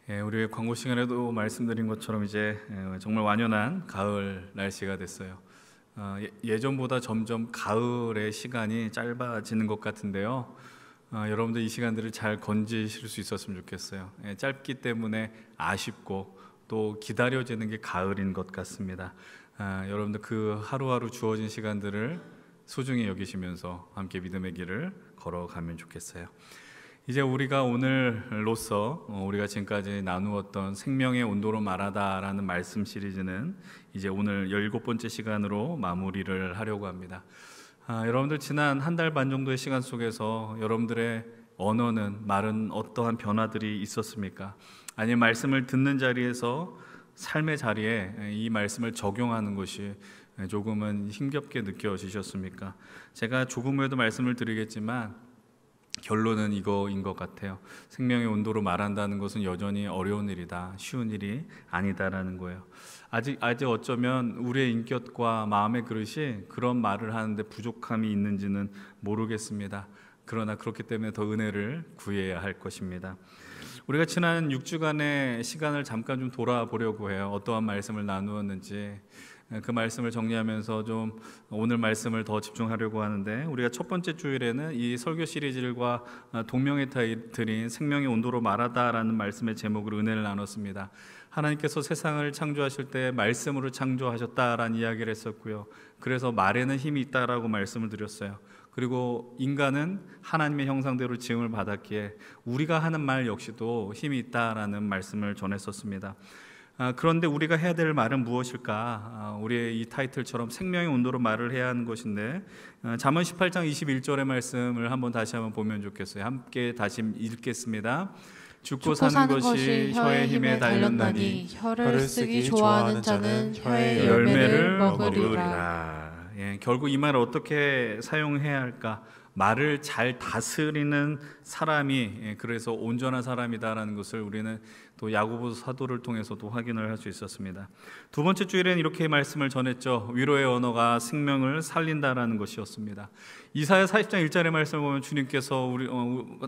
우리 광고 시간에도 말씀드린 것처럼 이제 정말 완연한 가을 날씨가 됐어요. 예전보다 점점 가을의 시간이 짧아지는 것 같은데요. 여러분들 이 시간들을 잘 건지실 수 있었으면 좋겠어요. 짧기 때문에 아쉽고 또 기다려지는 게 가을인 것 같습니다. 여러분들 그 하루하루 주어진 시간들을 소중히 여기시면서 함께 믿음의 길을 걸어가면 좋겠어요. 이제 우리가 오늘로써 우리가 지금까지 나누었던 생명의 온도로 말하다라는 말씀 시리즈는 이제 오늘 17번째 시간으로 마무리를 하려고 합니다. 여러분들 지난 한 달 반 정도의 시간 속에서 여러분들의 언어는, 말은 어떠한 변화들이 있었습니까? 아니면 말씀을 듣는 자리에서 삶의 자리에 이 말씀을 적용하는 것이 조금은 힘겹게 느껴지셨습니까? 제가 조금 후에도 말씀을 드리겠지만 결론은 이거인 것 같아요. 생명의 온도로 말한다는 것은 여전히 어려운 일이다, 쉬운 일이 아니다라는 거예요. 아직 어쩌면 우리의 인격과 마음의 그릇이 그런 말을 하는데 부족함이 있는지는 모르겠습니다. 그러나 그렇기 때문에 더 은혜를 구해야 할 것입니다. 우리가 지난 6주간의 시간을 잠깐 좀 돌아보려고 해요. 어떠한 말씀을 나누었는지 그 말씀을 정리하면서 좀 오늘 말씀을 더 집중하려고 하는데, 우리가 첫 번째 주일에는 이 설교 시리즈와 동명의 타이틀인 생명의 온도로 말하다라는 말씀의 제목으로 은혜를 나눴습니다. 하나님께서 세상을 창조하실 때 말씀으로 창조하셨다라는 이야기를 했었고요. 그래서 말에는 힘이 있다라고 말씀을 드렸어요. 그리고 인간은 하나님의 형상대로 지음을 받았기에 우리가 하는 말 역시도 힘이 있다라는 말씀을 전했었습니다. 그런데 우리가 해야 될 말은 무엇일까? 우리의 이 타이틀처럼 생명의 온도로 말을 해야 하는 것인데, 잠언 18장 21절의 말씀을 다시 한번 보면 좋겠어요. 함께 다시 읽겠습니다. 죽고 사는 것이 혀의 힘에 달렸나니 혀를 쓰기 좋아하는 자는 혀의 열매를 먹으리라. 결국 이 말을 어떻게 사용해야 할까? 말을 잘 다스리는 사람이 그래서 온전한 사람이다라는 것을 우리는 또 야고보서 사도를 통해서도 확인을 할 수 있었습니다. 두 번째 주일에는 이렇게 말씀을 전했죠. 위로의 언어가 생명을 살린다라는 것이었습니다. 이사야 40장 1절의 말씀을 보면 주님께서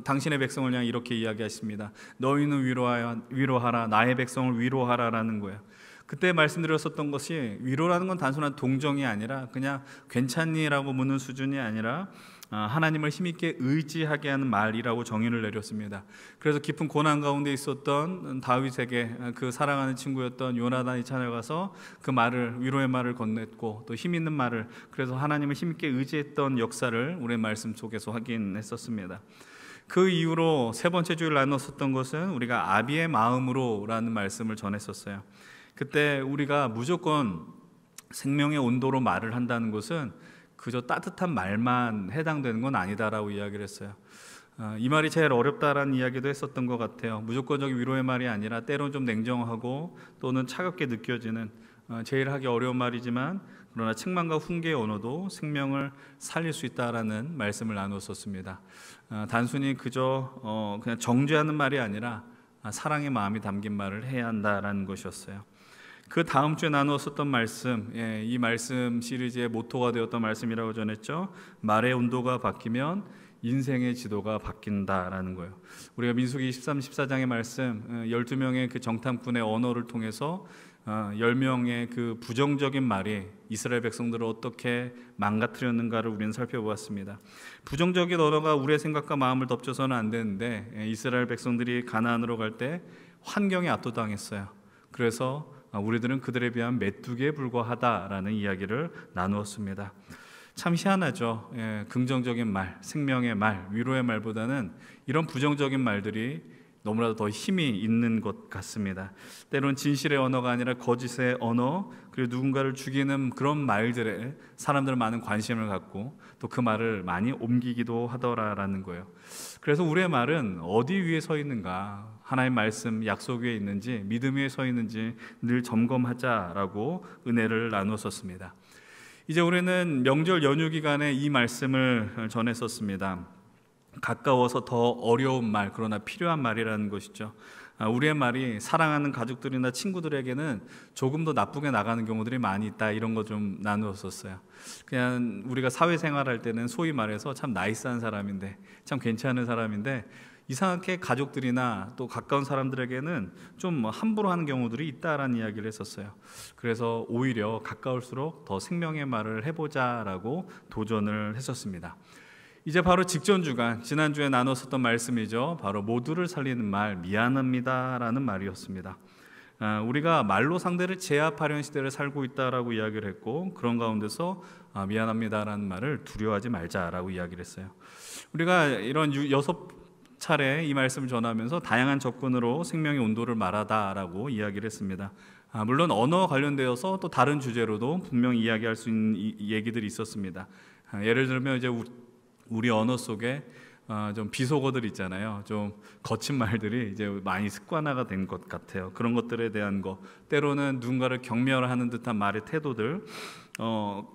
당신의 백성을 향해 이렇게 이야기하십니다. 너희는 위로하라, 나의 백성을 위로하라라는 거예요. 그때 말씀드렸었던 것이, 위로라는 건 단순한 동정이 아니라 그냥 괜찮니? 라고 묻는 수준이 아니라 하나님을 힘있게 의지하게 하는 말이라고 정의를 내렸습니다. 그래서 깊은 고난 가운데 있었던 다윗에게 그 사랑하는 친구였던 요나단이 찾아가서 그 말을, 위로의 말을 건넸고 또 힘 있는 말을, 그래서 하나님을 힘있게 의지했던 역사를 우리의 말씀 속에서 확인했었습니다. 그 이후로 세 번째 주일 나눴었던 것은 우리가 아비의 마음으로 라는 말씀을 전했었어요. 그때 우리가 무조건 생명의 온도로 말을 한다는 것은 그저 따뜻한 말만 해당되는 건 아니다라고 이야기를 했어요. 이 말이 제일 어렵다라는 이야기도 했었던 것 같아요. 무조건적인 위로의 말이 아니라 때로는 좀 냉정하고 또는 차갑게 느껴지는, 제일 하기 어려운 말이지만 그러나 책망과 훈계의 언어도 생명을 살릴 수 있다라는 말씀을 나눴었습니다. 단순히 그저 그냥 정죄하는 말이 아니라 사랑의 마음이 담긴 말을 해야 한다라는 것이었어요. 그 다음 주에 나누었었던 말씀, 이 말씀 시리즈의 모토가 되었던 말씀이라고 전했죠. 말의 온도가 바뀌면 인생의 지도가 바뀐다라는 거예요. 우리가 민수기 23, 14장의 말씀, 12명의 그 정탐꾼의 언어를 통해서 10명의 그 부정적인 말이 이스라엘 백성들을 어떻게 망가뜨렸는가를 우리는 살펴보았습니다. 부정적인 언어가 우리의 생각과 마음을 덮쳐서는 안 되는데, 이스라엘 백성들이 가나안으로 갈 때 환경에 압도당했어요. 그래서 우리들은 그들에 비하면 메뚜기에 불과하다라는 이야기를 나누었습니다. 참 희한하죠. 긍정적인 말, 생명의 말, 위로의 말보다는 이런 부정적인 말들이 너무나도 더 힘이 있는 것 같습니다. 때로는 진실의 언어가 아니라 거짓의 언어, 그리고 누군가를 죽이는 그런 말들에 사람들은 많은 관심을 갖고 또 그 말을 많이 옮기기도 하더라라는 거예요. 그래서 우리의 말은 어디 위에 서 있는가, 하나님의 말씀, 약속 위에 있는지, 믿음 위에 서 있는지 늘 점검하자라고 은혜를 나누었습니다. 이제 우리는 명절 연휴 기간에 이 말씀을 전했었습니다. 가까워서 더 어려운 말, 그러나 필요한 말이라는 것이죠. 우리의 말이 사랑하는 가족들이나 친구들에게는 조금 더 나쁘게 나가는 경우들이 많이 있다, 이런 거 좀 나누었었어요. 그냥 우리가 사회생활할 때는 소위 말해서 참 나이스한 사람인데, 참 괜찮은 사람인데, 이상하게 가족들이나 또 가까운 사람들에게는 좀 함부로 하는 경우들이 있다라는 이야기를 했었어요. 그래서 오히려 가까울수록 더 생명의 말을 해보자라고 도전을 했었습니다. 이제 바로 직전 주간, 지난주에 나눴었던 말씀이죠. 바로 모두를 살리는 말, 미안합니다라는 말이었습니다. 우리가 말로 상대를 제압하려는 시대를 살고 있다라고 이야기를 했고, 그런 가운데서 미안합니다라는 말을 두려워하지 말자라고 이야기를 했어요. 우리가 이런 6차례 이 말씀을 전하면서 다양한 접근으로 생명의 온도를 말하다라고 이야기를 했습니다. 물론 언어와 관련되어서 또 다른 주제로도 분명히 이야기할 수 있는 얘기들이 있었습니다. 예를 들면 이제 우리 언어 속에 좀 비속어들 있잖아요. 좀 거친 말들이 이제 많이 습관화가 된 것 같아요. 그런 것들에 대한 거, 때로는 누군가를 경멸하는 듯한 말의 태도들.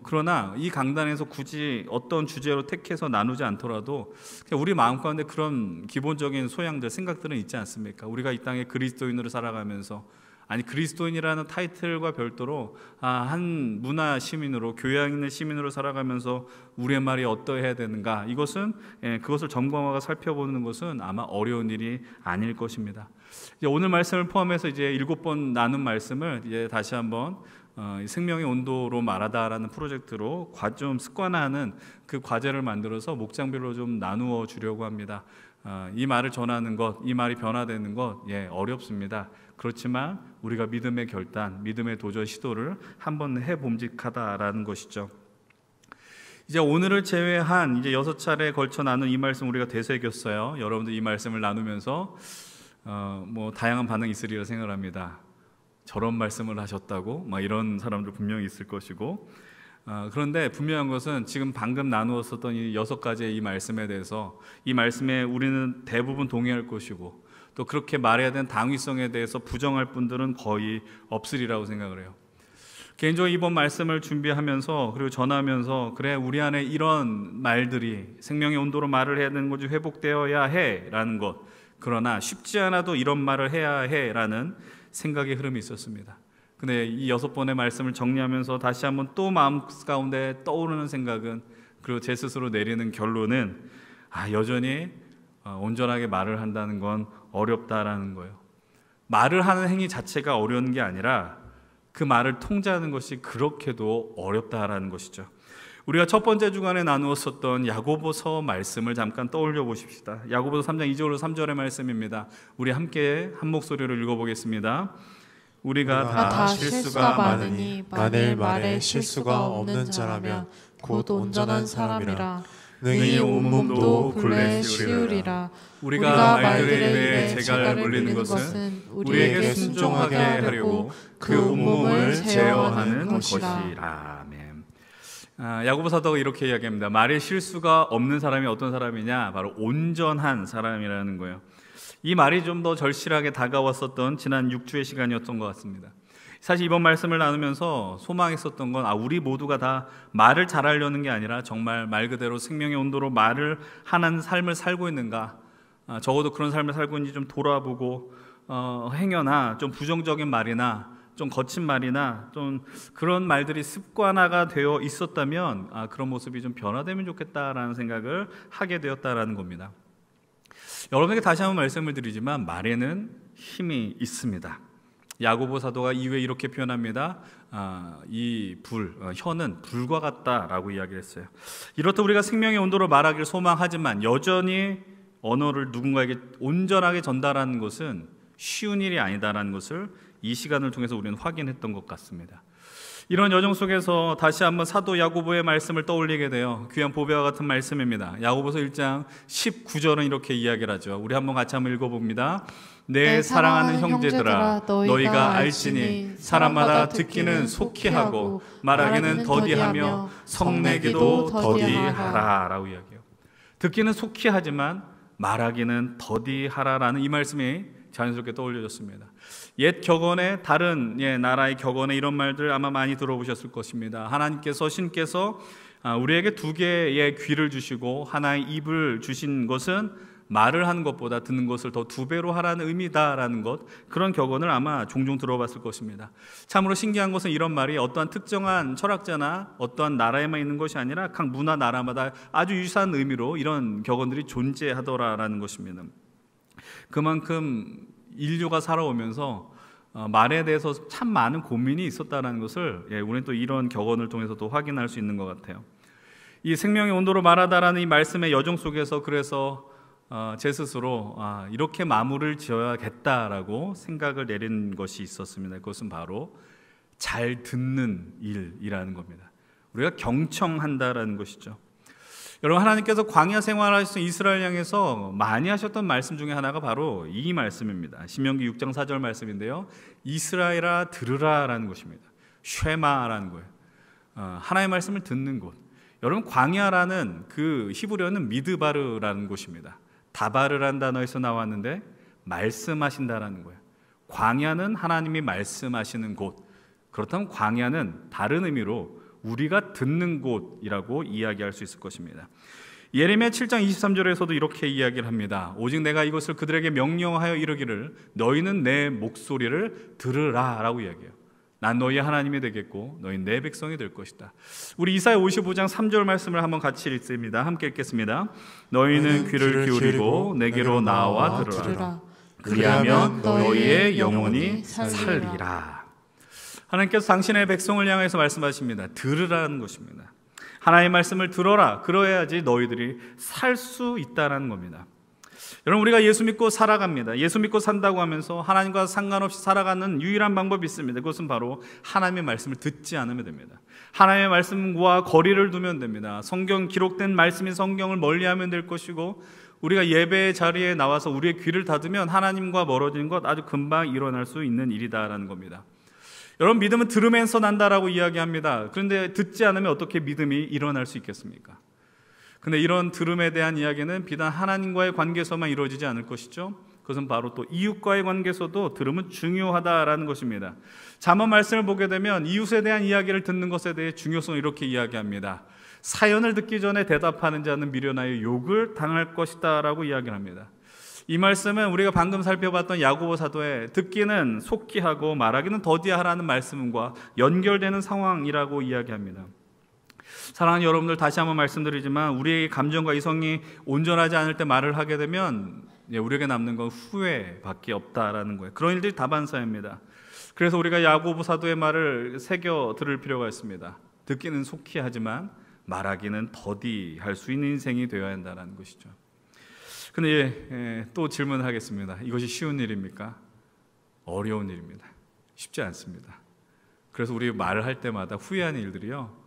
그러나 이 강단에서 굳이 어떤 주제로 택해서 나누지 않더라도 우리 마음 가운데 그런 기본적인 소양들, 생각들은 있지 않습니까? 우리가 이 땅에 그리스도인으로 살아가면서, 아니 그리스도인이라는 타이틀과 별도로 한 문화 시민으로, 교양 있는 시민으로 살아가면서 우리의 말이 어떠해야 되는가, 이것은 그것을 점검하고 살펴보는 것은 아마 어려운 일이 아닐 것입니다. 이제 오늘 말씀을 포함해서 이제 7번 나눈 말씀을 이제 다시 한번 생명의 온도로 말하다라는 프로젝트로 좀 습관화하는 그 과제를 만들어서 목장별로 좀 나누어 주려고 합니다. 이 말을 전하는 것, 이 말이 변화되는 것, 어렵습니다. 그렇지만 우리가 믿음의 결단, 믿음의 도전 시도를 한번 해봄직하다라는 것이죠. 이제 오늘을 제외한 이제 6차례에 걸쳐 나눈 이 말씀 우리가 되새겼어요. 여러분들 이 말씀을 나누면서 다양한 반응이 있으리라 생각을 합니다. 저런 말씀을 하셨다고? 이런 사람들 분명히 있을 것이고, 그런데 분명한 것은 지금 방금 나누었었던 이 6가지의 이 말씀에 대해서, 이 말씀에 우리는 대부분 동의할 것이고, 또 그렇게 말해야 되는 당위성에 대해서 부정할 분들은 거의 없으리라고 생각을 해요. 개인적으로 이번 말씀을 준비하면서 그리고 전하면서, 그래 우리 안에 이런 말들이 생명의 온도로 말을 해야 되는 것이 회복되어야 해라는 것, 그러나 쉽지 않아도 이런 말을 해야 해라는 생각의 흐름이 있었습니다. 근데 이 6번의 말씀을 정리하면서 다시 한번 또 마음 가운데 떠오르는 생각은, 그리고 제 스스로 내리는 결론은 여전히 온전하게 말을 한다는 건 어렵다라는 거예요. 말을 하는 행위 자체가 어려운 게 아니라 그 말을 통제하는 것이 그렇게도 어렵다라는 것이죠. 우리가 첫 번째 주간에 나누었었던 야고보서 말씀을 잠깐 떠올려 보십시다. 야고보서 3장 2절로 3절의 말씀입니다. 우리 함께 한 목소리로 읽어보겠습니다. 우리가 다 실수가 많으니 만일 말에 실수가 없는 자라면 곧 온전한 사람이라 능히 온몸도 굴레 씌우리라. 우리가 말들에 대해 재갈을 물리는 것은 우리에게 순종하게 하려고 그 온몸을 제어하는 것이라. 야고보 사도가 이렇게 이야기합니다. 말에 실수가 없는 사람이 어떤 사람이냐? 바로 온전한 사람이라는 거예요. 이 말이 좀 더 절실하게 다가왔었던 지난 6주의 시간이었던 것 같습니다. 사실 이번 말씀을 나누면서 소망했었던 건 우리 모두가 다 말을 잘하려는 게 아니라 정말 말 그대로 생명의 온도로 말을 하는 삶을 살고 있는가, 적어도 그런 삶을 살고 있는지 좀 돌아보고, 행여나 좀 부정적인 말이나 좀 거친 말이나 좀 그런 말들이 습관화가 되어 있었다면 그런 모습이 좀 변화되면 좋겠다라는 생각을 하게 되었다라는 겁니다. 여러분에게 다시 한번 말씀을 드리지만 말에는 힘이 있습니다. 야고보 사도가 이후에 이렇게 표현합니다. 이 혀는 불과 같다라고 이야기를 했어요. 이렇듯 우리가 생명의 온도로 말하기를 소망하지만 여전히 언어를 누군가에게 온전하게 전달하는 것은 쉬운 일이 아니다라는 것을 이 시간을 통해서 우리는 확인했던 것 같습니다. 이런 여정 속에서 다시 한번 사도 야고보의 말씀을 떠올리게 돼요. 귀한 보배와 같은 말씀입니다. 야고보서 1장 19절은 이렇게 이야기를 하죠. 우리 한번 같이 한번 읽어봅니다. 내 사랑하는 형제들아, 너희가 알지니 사람마다 듣기는 속히 하고 말하기는 더디하며 성내기도 더디하라 라고 이야기해요. 듣기는 속히 하지만 말하기는 더디하라라는 이 말씀이 자연스럽게 떠올려졌습니다. 옛 격언에, 다른 나라의 격언에 이런 말들 아마 많이 들어보셨을 것입니다. 하나님께서, 신께서 우리에게 2개의 귀를 주시고 하나의 입을 주신 것은 말을 하는 것보다 듣는 것을 더 2배로 하라는 의미다라는 것, 그런 격언을 아마 종종 들어봤을 것입니다. 참으로 신기한 것은 이런 말이 어떠한 특정한 철학자나 어떠한 나라에만 있는 것이 아니라 각 문화 나라마다 아주 유사한 의미로 이런 격언들이 존재하더라라는 것입니다. 그만큼 인류가 살아오면서 말에 대해서 참 많은 고민이 있었다는 것을 우리는 또 이런 격언을 통해서도 확인할 수 있는 것 같아요. 이 생명의 온도로 말하다라는 이 말씀의 여정 속에서 그래서 제 스스로 이렇게 마무리를 지어야겠다라고 생각을 내린 것이 있었습니다. 그것은 바로 잘 듣는 일이라는 겁니다. 우리가 경청한다라는 것이죠. 여러분, 하나님께서 광야 생활하셨던 이스라엘 향해서 많이 하셨던 말씀 중에 하나가 바로 이 말씀입니다. 신명기 6장 4절 말씀인데요, 이스라엘아 들으라라는 것입니다. 쉐마라는 거예요. 하나님의 말씀을 듣는 곳. 여러분, 광야라는 그 히브리어는 미드바르라는 곳입니다. 다바르라는 단어에서 나왔는데 말씀하신다라는 거예요. 광야는 하나님이 말씀하시는 곳. 그렇다면 광야는 다른 의미로 우리가 듣는 곳이라고 이야기할 수 있을 것입니다. 예레미야 7장 23절에서도 이렇게 이야기를 합니다. 오직 내가 이것을 그들에게 명령하여 이르기를 너희는 내 목소리를 들으라 라고 이야기해요. 난 너희의 하나님이 되겠고 너희는 내 백성이 될 것이다. 우리 이사야 55장 3절 말씀을 한번 같이 읽습니다. 함께 읽겠습니다. 너희는 귀를 기울이고 내게로 나와 들으라. 그리하면 너희의 영혼이 살리라. 하나님께서 당신의 백성을 향해서 말씀하십니다. 들으라는 것입니다. 하나님의 말씀을 들어라. 그러야지 너희들이 살 수 있다는 겁니다. 여러분, 우리가 예수 믿고 살아갑니다. 예수 믿고 산다고 하면서 하나님과 상관없이 살아가는 유일한 방법이 있습니다. 그것은 바로 하나님의 말씀을 듣지 않으면 됩니다. 하나님의 말씀과 거리를 두면 됩니다. 성경 기록된 말씀인 성경을 멀리하면 될 것이고, 우리가 예배의 자리에 나와서 우리의 귀를 닫으면 하나님과 멀어지는 것 아주 금방 일어날 수 있는 일이다라는 겁니다. 여러분, 믿음은 들으면서 난다라고 이야기합니다. 그런데 듣지 않으면 어떻게 믿음이 일어날 수 있겠습니까? 근데 이런 들음에 대한 이야기는 비단 하나님과의 관계에서만 이루어지지 않을 것이죠. 그것은 바로 또 이웃과의 관계에서도 들음은 중요하다라는 것입니다. 잠언 말씀을 보게 되면 이웃에 대한 이야기를 듣는 것에 대해 중요성을 이렇게 이야기합니다. 사연을 듣기 전에 대답하는 자는 미련하여 욕을 당할 것이다 라고 이야기를 합니다. 이 말씀은 우리가 방금 살펴봤던 야고보 사도의 듣기는 속히 하고 말하기는 더디야 하라는 말씀과 연결되는 상황이라고 이야기합니다. 사랑하는 여러분들, 다시 한번 말씀드리지만 우리의 감정과 이성이 온전하지 않을 때 말을 하게 되면 우리에게 남는 건 후회밖에 없다라는 거예요. 그런 일들이 다반사입니다. 그래서 우리가 야고보 사도의 말을 새겨 들을 필요가 있습니다. 듣기는 속히 하지만 말하기는 더디할 수 있는 인생이 되어야 한다는 것이죠. 근데 또 질문을 하겠습니다. 이것이 쉬운 일입니까? 어려운 일입니다. 쉽지 않습니다. 그래서 우리 말을 할 때마다 후회하는 일들이요,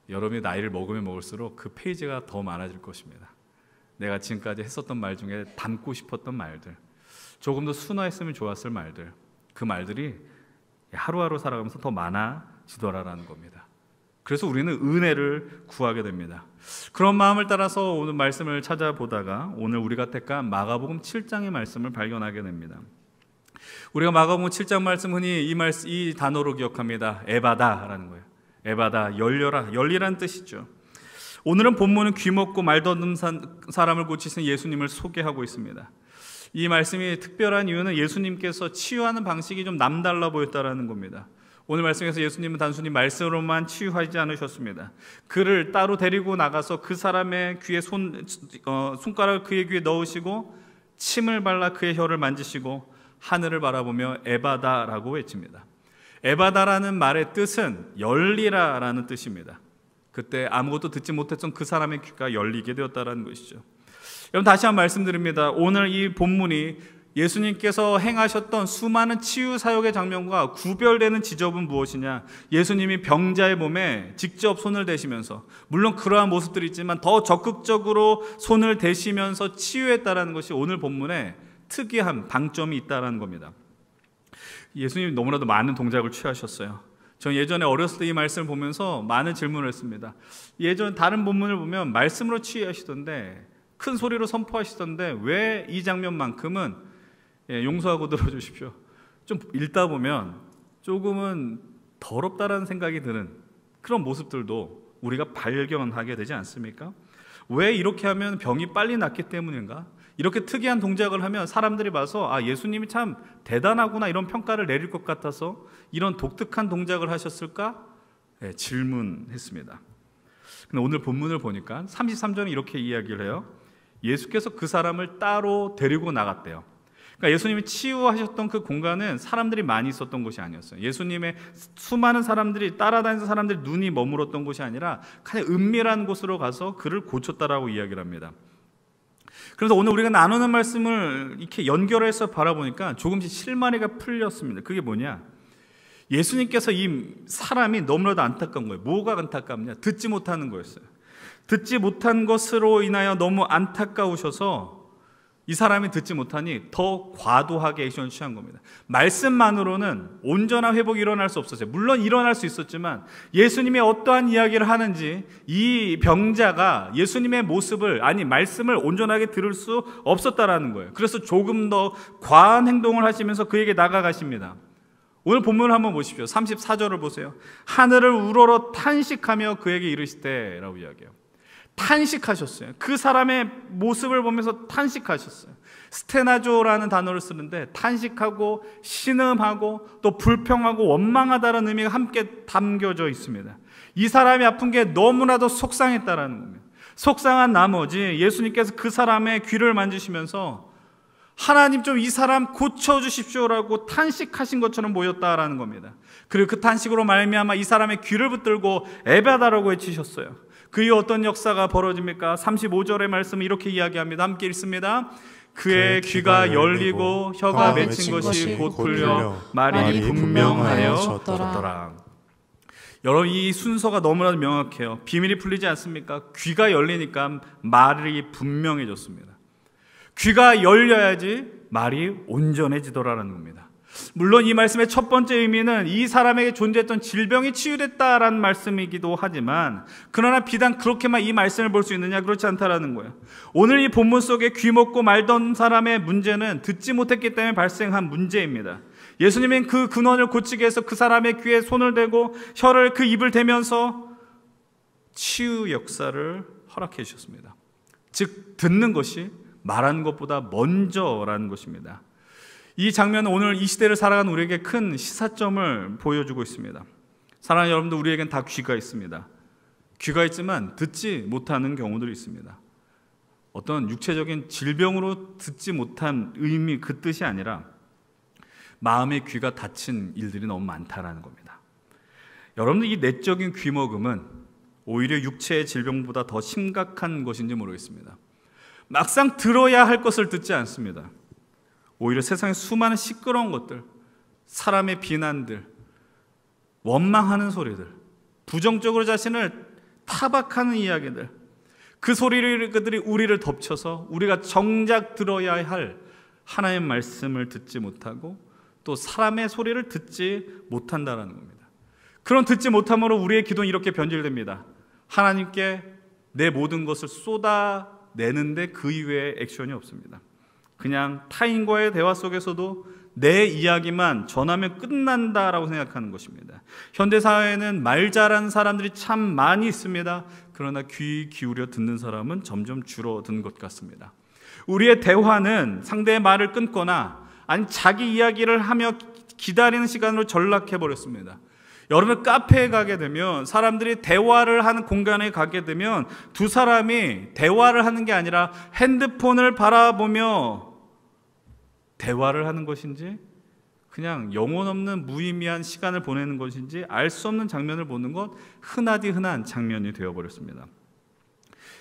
여러분이 나이를 먹으면 먹을수록 그 페이지가 더 많아질 것입니다. 내가 지금까지 했었던 말 중에 담고 싶었던 말들, 조금 더 순화했으면 좋았을 말들, 그 말들이 하루하루 살아가면서 더 많아지더라라는 겁니다. 그래서 우리는 은혜를 구하게 됩니다. 그런 마음을 따라서 오늘 말씀을 찾아보다가 오늘 우리가 택한 마가복음 7장의 말씀을 발견하게 됩니다. 우리가 마가복음 7장 말씀 흔히 이 단어로 기억합니다. 에바다라는 거예요. 에바다, 열려라, 열리라는 뜻이죠. 오늘은 본문은 귀먹고 말더듬 사람을 고치신 예수님을 소개하고 있습니다. 이 말씀이 특별한 이유는 예수님께서 치유하는 방식이 좀 남달라 보였다라는 겁니다. 오늘 말씀에서 예수님은 단순히 말씀으로만 치유하지 않으셨습니다. 그를 따로 데리고 나가서 그 사람의 귀에 손가락을 그의 귀에 넣으시고 침을 발라 그의 혀를 만지시고 하늘을 바라보며 에바다라고 외칩니다. 에바다라는 말의 뜻은 열리라라는 뜻입니다. 그때 아무것도 듣지 못했던 그 사람의 귀가 열리게 되었다는 것이죠. 여러분, 다시 한번 말씀드립니다. 오늘 이 본문이 예수님께서 행하셨던 수많은 치유 사역의 장면과 구별되는 지점은 무엇이냐? 예수님이 병자의 몸에 직접 손을 대시면서, 물론 그러한 모습들이 있지만 더 적극적으로 손을 대시면서 치유했다는 것이 오늘 본문에 특이한 방점이 있다는 겁니다. 예수님이 너무나도 많은 동작을 취하셨어요. 전 예전에 어렸을 때 이 말씀을 보면서 많은 질문을 했습니다. 예전 다른 본문을 보면 말씀으로 치유하시던데, 큰 소리로 선포하시던데 왜 이 장면만큼은 용서하고 들어주십시오. 좀 읽다 보면 조금은 더럽다라는 생각이 드는 그런 모습들도 우리가 발견하게 되지 않습니까? 왜 이렇게 하면 병이 빨리 낫기 때문인가? 이렇게 특이한 동작을 하면 사람들이 봐서 예수님이 참 대단하구나 이런 평가를 내릴 것 같아서 이런 독특한 동작을 하셨을까? 질문했습니다. 근데 오늘 본문을 보니까 33절에 이렇게 이야기를 해요. 예수께서 그 사람을 따로 데리고 나갔대요. 그러니까 예수님이 치유하셨던 그 공간은 사람들이 많이 있었던 곳이 아니었어요. 예수님의 수많은 사람들이 따라다니는 사람들이 눈이 머물었던 곳이 아니라 그냥 은밀한 곳으로 가서 그를 고쳤다라고 이야기를 합니다. 그래서 오늘 우리가 나누는 말씀을 이렇게 연결해서 바라보니까 조금씩 실마리가 풀렸습니다. 그게 뭐냐? 예수님께서 이 사람이 너무나도 안타까운 거예요. 뭐가 안타깝냐? 듣지 못하는 거였어요. 듣지 못한 것으로 인하여 너무 안타까우셔서 이 사람이 듣지 못하니 더 과도하게 액션을 취한 겁니다. 말씀만으로는 온전한 회복이 일어날 수 없었어요. 물론 일어날 수 있었지만 예수님이 어떠한 이야기를 하는지 이 병자가 예수님의 모습을, 아니 말씀을 온전하게 들을 수 없었다라는 거예요. 그래서 조금 더 과한 행동을 하시면서 그에게 나아가십니다. 오늘 본문을 한번 보십시오. 34절을 보세요. 하늘을 우러러 탄식하며 그에게 이르시되 라고 이야기해요. 탄식하셨어요. 그 사람의 모습을 보면서 탄식하셨어요. 스테나조라는 단어를 쓰는데 탄식하고 신음하고 또 불평하고 원망하다라는 의미가 함께 담겨져 있습니다. 이 사람이 아픈 게 너무나도 속상했다라는 겁니다. 속상한 나머지 예수님께서 그 사람의 귀를 만지시면서 하나님 좀 이 사람 고쳐주십시오라고 탄식하신 것처럼 보였다라는 겁니다. 그리고 그 탄식으로 말미암아 이 사람의 귀를 붙들고 에바다라고 외치셨어요. 그 이후 어떤 역사가 벌어집니까? 35절의 말씀을 이렇게 이야기합니다. 함께 읽습니다. 그의 귀가 열리고 혀가 맺힌 것이 곧 풀려 말이 분명하여졌더라. 여러분, 이 순서가 너무나도 명확해요. 비밀이 풀리지 않습니까? 귀가 열리니까 말이 분명해졌습니다. 귀가 열려야지 말이 온전해지더라는 겁니다. 물론 이 말씀의 첫 번째 의미는 이 사람에게 존재했던 질병이 치유됐다라는 말씀이기도 하지만, 그러나 비단 그렇게만 이 말씀을 볼 수 있느냐? 그렇지 않다라는 거예요. 오늘 이 본문 속에 귀 먹고 말던 사람의 문제는 듣지 못했기 때문에 발생한 문제입니다. 예수님은 그 근원을 고치기 위해서 그 사람의 귀에 손을 대고 혀를 그 입을 대면서 치유 역사를 허락해 주셨습니다. 즉 듣는 것이 말하는 것보다 먼저라는 것입니다. 이 장면은 오늘 이 시대를 살아가는 우리에게 큰 시사점을 보여주고 있습니다. 사랑하는 여러분들, 우리에겐 다 귀가 있습니다. 귀가 있지만 듣지 못하는 경우들이 있습니다. 어떤 육체적인 질병으로 듣지 못한 의미, 그 뜻이 아니라 마음의 귀가 닫힌 일들이 너무 많다라는 겁니다. 여러분들, 이 내적인 귀먹음은 오히려 육체의 질병보다 더 심각한 것인지 모르겠습니다. 막상 들어야 할 것을 듣지 않습니다. 오히려 세상의 수많은 시끄러운 것들, 사람의 비난들, 원망하는 소리들, 부정적으로 자신을 타박하는 이야기들, 그 소리들이 우리를 덮쳐서 우리가 정작 들어야 할 하나님의 말씀을 듣지 못하고 또 사람의 소리를 듣지 못한다는 겁니다. 그런 듣지 못함으로 우리의 기도는 이렇게 변질됩니다. 하나님께 내 모든 것을 쏟아내는데 그 이외에 액션이 없습니다. 그냥 타인과의 대화 속에서도 내 이야기만 전하면 끝난다라고 생각하는 것입니다. 현대사회에는 말 잘하는 사람들이 참 많이 있습니다. 그러나 귀 기울여 듣는 사람은 점점 줄어든 것 같습니다. 우리의 대화는 상대의 말을 끊거나 아니 자기 이야기를 하며 기다리는 시간으로 전락해버렸습니다. 여러분, 카페에 가게 되면, 사람들이 대화를 하는 공간에 가게 되면 두 사람이 대화를 하는 게 아니라 핸드폰을 바라보며 대화를 하는 것인지 그냥 영혼 없는 무의미한 시간을 보내는 것인지 알 수 없는 장면을 보는 것, 흔하디 흔한 장면이 되어버렸습니다.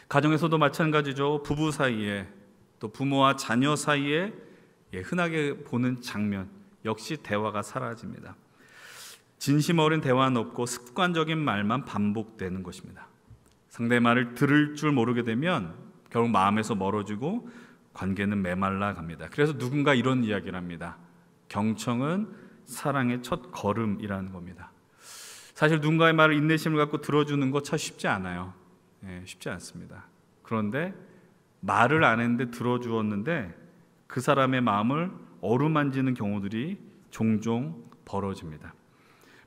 가정에서도 마찬가지죠. 부부 사이에, 또 부모와 자녀 사이에 흔하게 보는 장면 역시 대화가 사라집니다. 진심 어린 대화는 없고 습관적인 말만 반복되는 것입니다. 상대의 말을 들을 줄 모르게 되면 결국 마음에서 멀어지고 관계는 메말라 갑니다. 그래서 누군가 이런 이야기를 합니다. 경청은 사랑의 첫 걸음이라는 겁니다. 사실 누군가의 말을 인내심을 갖고 들어주는 것 참 쉽지 않아요. 쉽지 않습니다. 그런데 말을 안 했는데 들어주었는데 그 사람의 마음을 어루만지는 경우들이 종종 벌어집니다.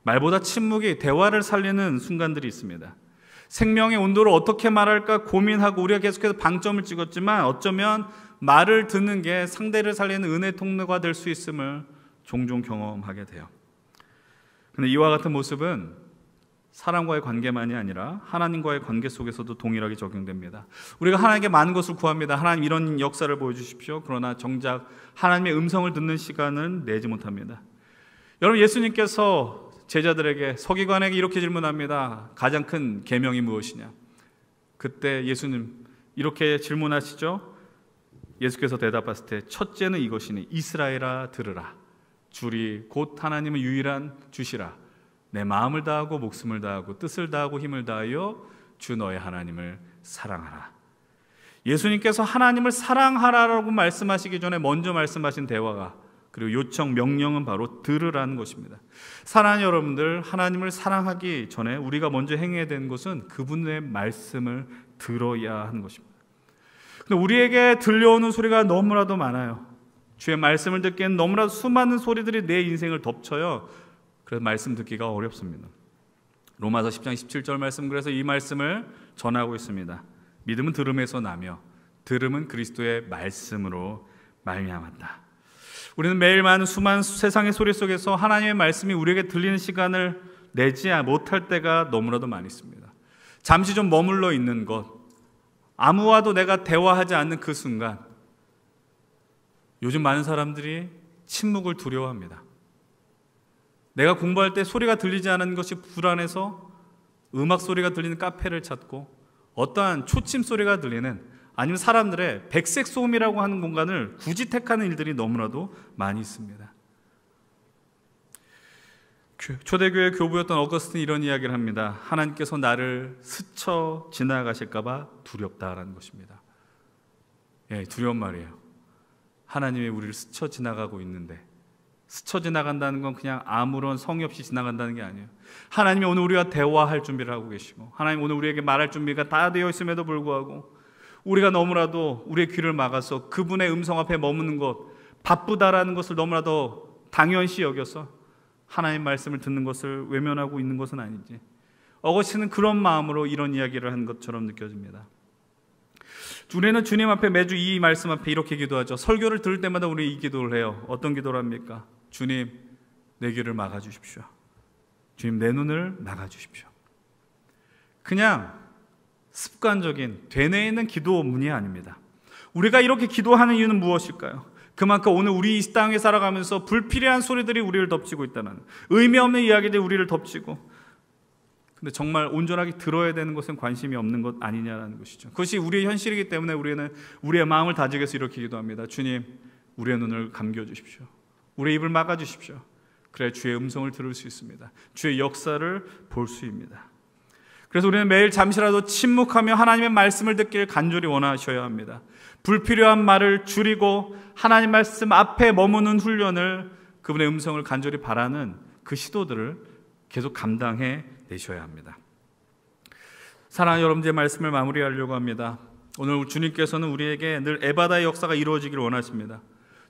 말보다 침묵이 대화를 살리는 순간들이 있습니다. 생명의 온도를 어떻게 말할까 고민하고 우리가 계속해서 방점을 찍었지만 어쩌면 말을 듣는 게 상대를 살리는 은혜 통로가 될 수 있음을 종종 경험하게 돼요. 그런데 이와 같은 모습은 사람과의 관계만이 아니라 하나님과의 관계 속에서도 동일하게 적용됩니다. 우리가 하나님께 많은 것을 구합니다. 하나님 이런 역사를 보여주십시오. 그러나 정작 하나님의 음성을 듣는 시간은 내지 못합니다. 여러분, 예수님께서 제자들에게, 서기관에게 이렇게 질문합니다. 가장 큰 계명이 무엇이냐? 그때 예수님 이렇게 질문하시죠. 예수께서 대답하실 때 첫째는 이것이니 이스라엘아 들으라. 주리 곧 하나님은 유일한 주시라. 내 마음을 다하고 목숨을 다하고 뜻을 다하고 힘을 다하여 주 너의 하나님을 사랑하라. 예수님께서 하나님을 사랑하라라고 말씀하시기 전에 먼저 말씀하신 대화가, 그리고 요청, 명령은 바로 들으라는 것입니다. 사랑하는 여러분들, 하나님을 사랑하기 전에 우리가 먼저 행해야 되는 것은 그분의 말씀을 들어야 하는 것입니다. 근데 우리에게 들려오는 소리가 너무나도 많아요. 주의 말씀을 듣기에는 너무나도 수많은 소리들이 내 인생을 덮쳐요. 그래서 말씀 듣기가 어렵습니다. 로마서 10장 17절 말씀, 그래서 이 말씀을 전하고 있습니다. 믿음은 들음에서 나며 들음은 그리스도의 말씀으로 말미암았다. 우리는 매일 많은 수많은 세상의 소리 속에서 하나님의 말씀이 우리에게 들리는 시간을 내지 못할 때가 너무나도 많이 있습니다. 잠시 좀 머물러 있는 것, 아무와도 내가 대화하지 않는 그 순간, 요즘 많은 사람들이 침묵을 두려워합니다. 내가 공부할 때 소리가 들리지 않는 것이 불안해서 음악 소리가 들리는 카페를 찾고, 어떠한 초침 소리가 들리는, 아니면 사람들의 백색 소음이라고 하는 공간을 굳이 택하는 일들이 너무나도 많이 있습니다. 초대교회 교부였던 어거스틴이 이런 이야기를 합니다. 하나님께서 나를 스쳐 지나가실까 봐 두렵다라는 것입니다. 예, 두려운 말이에요. 하나님이 우리를 스쳐 지나가고 있는데, 스쳐 지나간다는 건 그냥 아무런 성의 없이 지나간다는 게 아니에요. 하나님이 오늘 우리와 대화할 준비를 하고 계시고, 하나님 오늘 우리에게 말할 준비가 다 되어 있음에도 불구하고 우리가 너무나도 우리의 귀를 막아서 그분의 음성 앞에 머무는 것, 바쁘다라는 것을 너무나도 당연시 여겨서 하나님 말씀을 듣는 것을 외면하고 있는 것은 아닌지, 어거스틴은 그런 마음으로 이런 이야기를 한 것처럼 느껴집니다. 우리는 주님 앞에 매주 이 말씀 앞에 이렇게 기도하죠. 설교를 들을 때마다 우리 이 기도를 해요. 어떤 기도를 합니까? 주님, 내 귀를 막아주십시오. 주님, 내 눈을 막아주십시오. 그냥 습관적인 되뇌 있는 기도문이 아닙니다. 우리가 이렇게 기도하는 이유는 무엇일까요? 그만큼 오늘 우리 이 땅에 살아가면서 불필요한 소리들이 우리를 덮치고 있다는, 의미 없는 이야기들이 우리를 덮치고, 근데 정말 온전하게 들어야 되는 것은 관심이 없는 것 아니냐라는 것이죠. 그것이 우리의 현실이기 때문에 우리는 우리의 마음을 다지기 위해서 이렇게 기도합니다. 주님, 우리의 눈을 감겨주십시오. 우리의 입을 막아주십시오. 그래야 주의 음성을 들을 수 있습니다. 주의 역사를 볼 수 있습니다. 그래서 우리는 매일 잠시라도 침묵하며 하나님의 말씀을 듣기를 간절히 원하셔야 합니다. 불필요한 말을 줄이고 하나님 말씀 앞에 머무는 훈련을, 그분의 음성을 간절히 바라는 그 시도들을 계속 감당해 내셔야 합니다. 사랑하는 여러분들의 말씀을 마무리하려고 합니다. 오늘 주님께서는 우리에게 늘 에바다의 역사가 이루어지기를 원하십니다.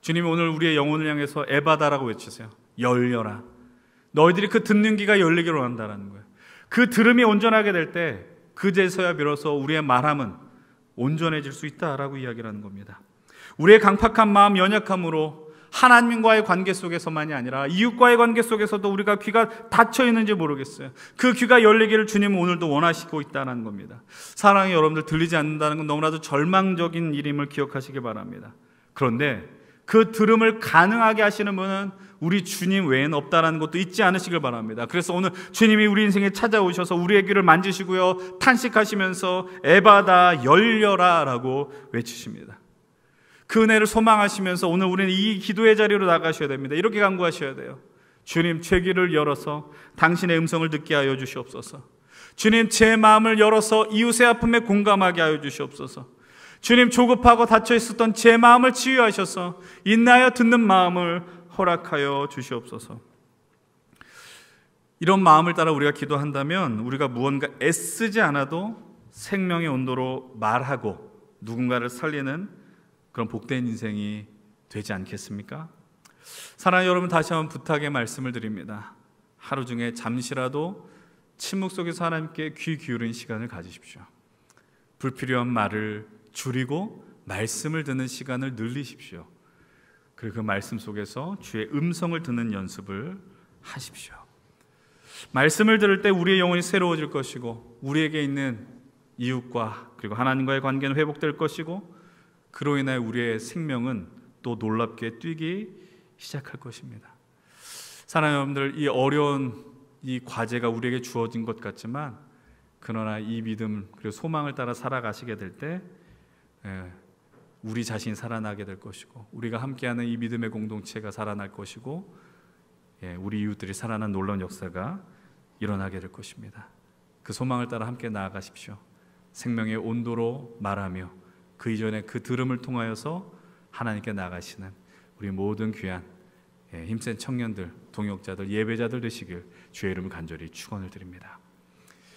주님이 오늘 우리의 영혼을 향해서 에바다라고 외치세요. 열려라. 너희들이 그 듣는 귀가 열리기를 원한다라는 거예요. 그 들음이 온전하게 될 때 그제서야 비로소 우리의 말함은 온전해질 수 있다라고 이야기를 하는 겁니다. 우리의 강팍한 마음, 연약함으로 하나님과의 관계 속에서만이 아니라 이웃과의 관계 속에서도 우리가 귀가 닫혀 있는지 모르겠어요. 그 귀가 열리기를 주님은 오늘도 원하시고 있다는 겁니다. 사랑의 여러분들, 들리지 않는다는 건 너무나도 절망적인 일임을 기억하시기 바랍니다. 그런데 그 들음을 가능하게 하시는 분은 우리 주님 외에는 없다는 것도 잊지 않으시길 바랍니다. 그래서 오늘 주님이 우리 인생에 찾아오셔서 우리의 귀를 만지시고요, 탄식하시면서 에바다 열려라 라고 외치십니다. 그 은혜를 소망하시면서 오늘 우리는 이 기도의 자리로 나가셔야 됩니다. 이렇게 간구하셔야 돼요. 주님, 제 귀를 열어서 당신의 음성을 듣게 하여 주시옵소서. 주님, 제 마음을 열어서 이웃의 아픔에 공감하게 하여 주시옵소서. 주님, 조급하고 닫혀 있었던 제 마음을 치유하셔서 인내하여 듣는 마음을 허락하여 주시옵소서. 이런 마음을 따라 우리가 기도한다면 우리가 무언가 애쓰지 않아도 생명의 온도로 말하고 누군가를 살리는 그런 복된 인생이 되지 않겠습니까? 사랑하는 여러분, 다시 한번 부탁의 말씀을 드립니다. 하루 중에 잠시라도 침묵 속에서 하나님께 귀 기울이는 시간을 가지십시오. 불필요한 말을 줄이고 말씀을 듣는 시간을 늘리십시오. 그리고 그 말씀 속에서 주의 음성을 듣는 연습을 하십시오. 말씀을 들을 때 우리의 영혼이 새로워질 것이고 우리에게 있는 이웃과 그리고 하나님과의 관계는 회복될 것이고 그로 인하여 우리의 생명은 또 놀랍게 뛰기 시작할 것입니다. 사랑하는 여러분들, 이 어려운 이 과제가 우리에게 주어진 것 같지만 그러나 이 믿음 그리고 소망을 따라 살아가시게 될 때 우리 자신이 살아나게 될 것이고 우리가 함께하는 이 믿음의 공동체가 살아날 것이고 우리 이웃들이 살아난 놀라운 역사가 일어나게 될 것입니다. 그 소망을 따라 함께 나아가십시오. 생명의 온도로 말하며 그 이전에 그 들음을 통하여서 하나님께 나아가시는 우리 모든 귀한 힘센 청년들, 동역자들, 예배자들 되시길 주의 이름을 간절히 축원을 드립니다.